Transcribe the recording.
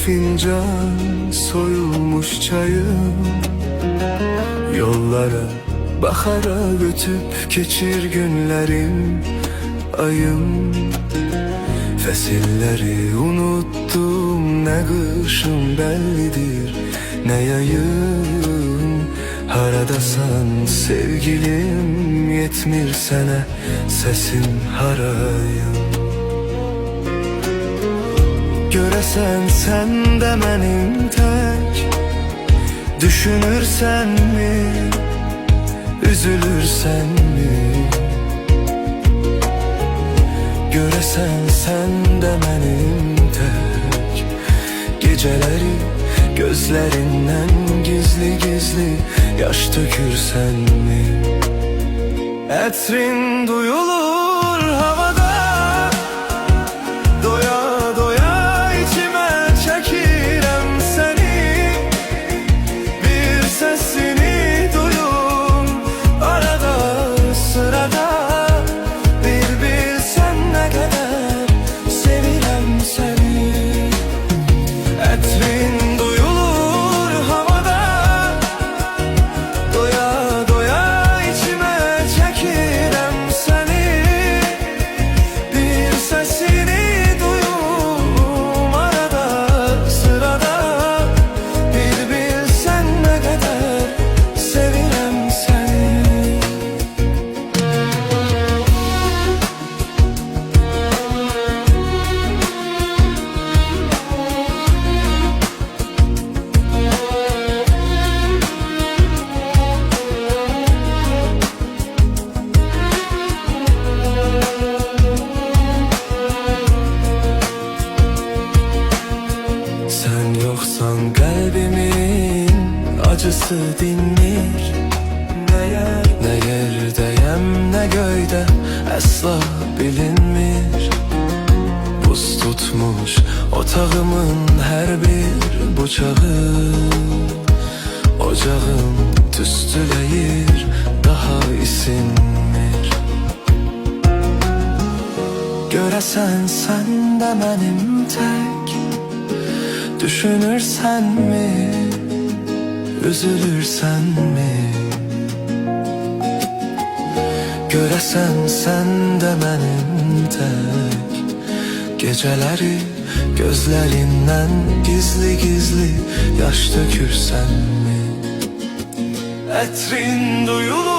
fincan soyulmuş çayım, yollara bakarak ötüp geçir günlerim ayım. Fesilleri unuttum, ne kışım bellidir ne yayım. Haradasan sevgilim, yetmir sene sesin harayım. Göresen sen de benim tek, düşünürsen mi, üzülürsen mi? Göresen sen de benim tek, geceleri gözlerinden gizli gizli yaş dökürsen mi? Etrin duyulur havada, doya doya içime çekirem seni. Bir sesini duyun arada sırada, bir bilsen ne kadar sevirem seni. Etrin duyulur havada, doya doya içime çekirem seni. Bir sesini duyum arada sırada, bir bilsen ne kadar sevirem seni. Sen yoksan kalbimin acısı dinmir. Ne yerdeyem ne göyde asla bilinmir. Buz tutmuş otağımın her bir bucağı, ocağım tüstüleyir daha isinmir. Göresen sen de benim tek, düşünürsen mi, üzülürsen mi? Göresen sen de benim tek, geceleri gözlerinden gizli gizli yaş dökürsen mi? Etrin duyulur